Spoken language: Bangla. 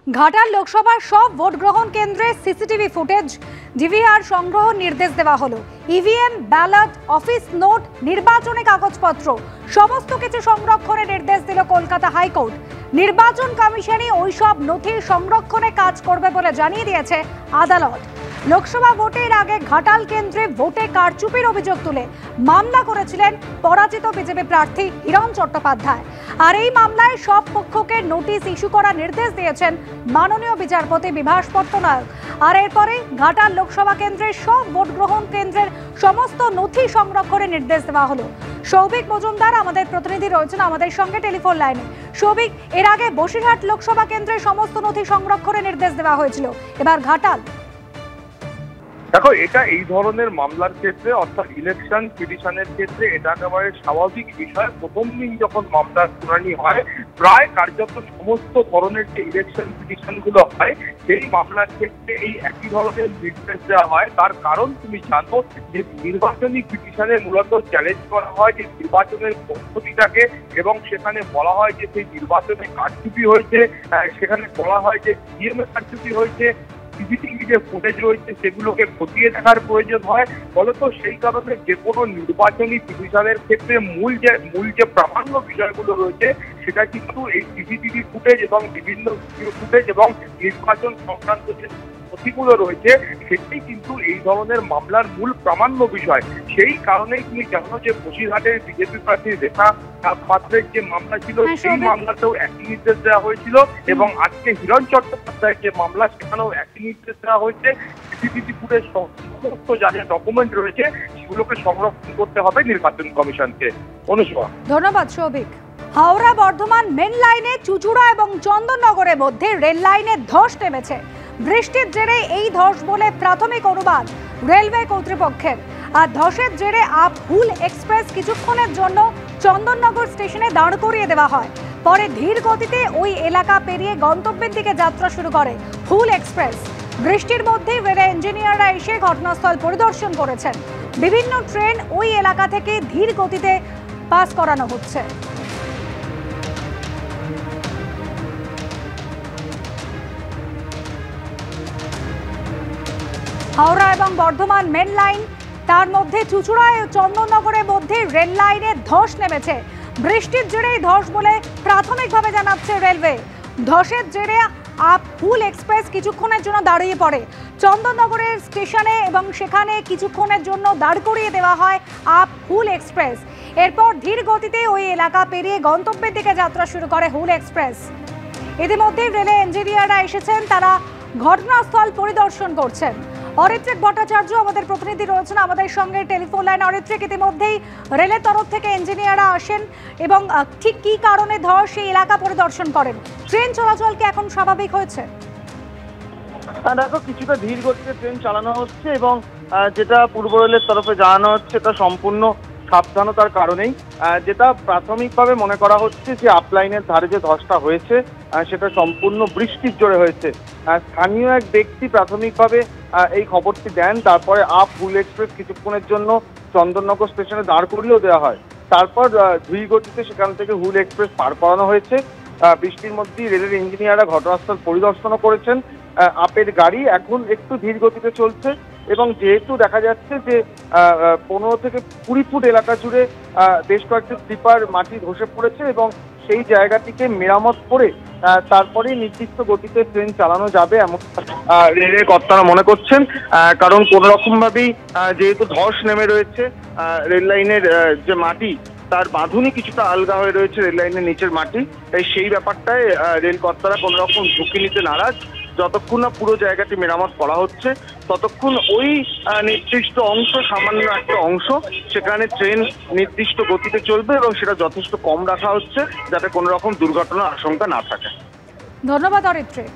ঘাটাল লোকসভার সব ভোট গ্রহণ কেন্দ্রে সিসিটিভি ফুটেজ ডিভিআর সংগ্রহ নির্দেশ দেওয়া হলো। ইভিএম, ব্যালট, অফিস নোট, নির্বাচনী কাগজপত্র সমস্ত কিছু সংরক্ষণের নির্দেশ দিল কলকাতা হাইকোর্ট। নির্বাচন কমিশনই ওইসব নথি সংরক্ষণে কাজ করবে বলে জানিয়ে দিয়েছে আদালত। লোকসভা ভোটের আগে ঘাটাল কেন্দ্রে ভোটে কারচুপির অভিযোগ তুলে মামলা করেছিলেন পরাজিত বিজেপি প্রার্থী হিরণ চট্টোপাধ্যায়। আর এই মামলায় সব পক্ষকে নোটিশ ইস্যু করার নির্দেশ দিয়েছেন মাননীয় বিচারপতি বিভাস পট্টনায়ক। আর এরপরে ঘাটাল লোকসভা কেন্দ্রের সব ভোট গ্রহণ কেন্দ্রের সমস্ত নথি সংরক্ষণের নির্দেশ দেওয়া হলো। সৌভিক মজুমদার আমাদের প্রতিনিধি রয়েছেন আমাদের সঙ্গে টেলিফোন লাইনে। সৌভিক, এর আগে বসিরহাট লোকসভা কেন্দ্রের সমস্ত নথি সংরক্ষণের নির্দেশ দেওয়া হয়েছিল, এবার ঘাটাল। দেখো, এটা এই ধরনের মামলার ক্ষেত্রে অর্থাৎ ইলেকশন পিটিশনের ক্ষেত্রে এটা একেবারে স্বাভাবিক বিষয়। প্রথম দিন যখন মামলার শুনানি হয়, প্রায় কার্যত সমস্ত ধরনের যে ইলেকশন পিটিশনগুলো হয় সেই মামলার ক্ষেত্রে এই একই ধরনের নির্দেশ দেওয়া হয়। তার কারণ তুমি জানো যে নির্বাচনী পিটিশনে মূলত চ্যালেঞ্জ করা হয় যে নির্বাচনের পদ্ধতিটাকে, এবং সেখানে বলা হয় যে সেই নির্বাচনে কারচুপি হয়েছে, সেখানে বলা হয় যে ইভিএমে কারচুপি হয়েছে, সিসিটিভি যে ফুটেজ রয়েছে সেগুলোকে খতিয়ে দেখার প্রয়োজন হয়। ফলত সেই কারণে যে কোনো নির্বাচনী পিটিশনের ক্ষেত্রে মূল যে প্রামাণ্য বিষয়গুলো রয়েছে সেটা কিন্তু এই সিসিটিভি ফুটেজ এবং বিভিন্ন ভিডিও ফুটেজ এবং নির্বাচন সংক্রান্ত যে নথিগুলো রয়েছে সেটাই কিন্তু এই ধরনের মামলার মূল প্রামাণ্য বিষয়। সেই কারণেই তুমি জানো যে বসিরহাটের বিজেপি প্রার্থী রেখা পাত্রের যে মামলা ছিল সেই মামলাতেও একই নির্দেশ দেওয়া হয়েছিল, এবং আজকে হিরণ চট্টোপাধ্যায়ের যে মামলা সেখানেও একই নির্দেশ দেওয়া হয়েছে। সিসিটিভি ফুটেজ সমস্ত যা যা ডকুমেন্ট রয়েছে সেগুলোকে সংরক্ষণ করতে হবে নির্বাচন কমিশনকে। অনুষ্কা, ধন্যবাদ সৌভিক। হাওড়া বর্ধমান মেন লাইনে চুচুড়া এবং চন্দননগরের মধ্যে রেল লাইনে ধস নেমেছে। বৃষ্টির জেরে এই ধস বলে প্রাথমিক অনুমান রেলওয়ে কর্তৃপক্ষের। আর ধসের জেরে আপ হুল এক্সপ্রেস কিছুক্ষণের জন্য চন্দননগর স্টেশনে দাঁড় করিয়ে দেওয়া হয়। পরে ধীর গতিতে ওই এলাকা পেরিয়ে গন্তব্যের দিকে যাত্রা শুরু করে হুল এক্সপ্রেস। বৃষ্টির মধ্যে রেল ইঞ্জিনিয়াররা এসে ঘটনাস্থল পরিদর্শন করেছেন। বিভিন্ন ট্রেন ওই এলাকা থেকে ধীর গতিতে পাস করানো হচ্ছে। হাওড়া এবং বর্ধমান মেন লাইন, তার মধ্যে চুচুড়া ও চন্দননগরের মধ্যে রেল লাইনে ধস নেমেছে। বৃষ্টির জেরেই ধস বলে প্রাথমিকভাবে জানাচ্ছে রেলওয়ে। ধসের জেরে আপ হুল এক্সপ্রেস কিছুক্ষণের জন্য দাঁড়িয়ে পড়ে চন্দননগরের স্টেশনে, এবং সেখানে কিছুক্ষণের জন্য দাঁড় করিয়ে দেওয়া হয় আপ হুল এক্সপ্রেস। এরপর ধীর গতিতে ওই এলাকা পেরিয়ে গন্তব্যের দিকে যাত্রা শুরু করে হুল এক্সপ্রেস। ইতিমধ্যে রেলে ইঞ্জিনিয়াররা এসেছেন, তারা ঘটনাস্থল পরিদর্শন করছেন। অরিত্রিক ভট্টাচার্য আমাদের প্রতিনিধি রয়েছেন আমাদের সঙ্গে টেলিফোন লাইন। অরিত্রিক, ইতিমধ্যেই রেলের তরফ থেকে ইঞ্জিনিয়াররা আসেন এবং ঠিক কি কারণে ধস সেই এলাকা পরিদর্শন করেন? ট্রেন চলাচল কি এখন স্বাভাবিক হয়েছে? দেখো, কিছুটা ধীর গতিতে ট্রেন চালানো হচ্ছে, এবং যেটা পূর্ব রেলের তরফে জানানো হচ্ছে তা সম্পূর্ণ সাবধানতার কারণেই। যেটা প্রাথমিকভাবে মনে করা হচ্ছে যে আপলাইনের ধারে যে ধসটা হয়েছে সেটা সম্পূর্ণ বৃষ্টির জোরে হয়েছে। স্থানীয় এক ব্যক্তি প্রাথমিকভাবে এই খবরটি দেন। তারপরে আপ হুল এক্সপ্রেস কিছুক্ষণের জন্য চন্দননগর স্টেশনে দাঁড় করিয়েও দেওয়া হয়। তারপর ধীর গতিতে সেখান থেকে হুল এক্সপ্রেস পার করানো হয়েছে। বৃষ্টির মধ্যেই রেলের ইঞ্জিনিয়াররা ঘটনাস্থল পরিদর্শনও করেছেন। আপের গাড়ি এখন একটু ধীর গতিতে চলছে, এবং যেহেতু দেখা যাচ্ছে যে 15 থেকে 20 ফুট এলাকা জুড়ে বেশ কয়েকটি স্লিপার মাটি ধসে পড়েছে, এবং সেই জায়গাটিকে মেরামত করে তারপরেই নির্দিষ্ট গতিতে ট্রেন চালানো যাবে এমন রেলের কর্তারা মনে করছেন। কারণ কোনো রকম ভাবেই যেহেতু ধস নেমে রয়েছে, রেল লাইনের যে মাটি তার বাঁধুনি কিছুটা আলগা হয়ে রয়েছে রেল লাইনের নিচের মাটি, তাই সেই ব্যাপারটায় রেল কর্তারা কোনো রকম ঝুঁকি নিতে নারাজ। যতক্ষণ না পুরো জায়গাটি মেরামত করা হচ্ছে ততক্ষণ ওই নির্দিষ্ট অংশ, সামান্য একটা অংশ, সেখানে ট্রেন নির্দিষ্ট গতিতে চলবে, এবং সেটা যথেষ্ট কম রাখা হচ্ছে যাতে কোনো রকম দুর্ঘটনার আশঙ্কা না থাকে। ধন্যবাদ অরিত্রিক।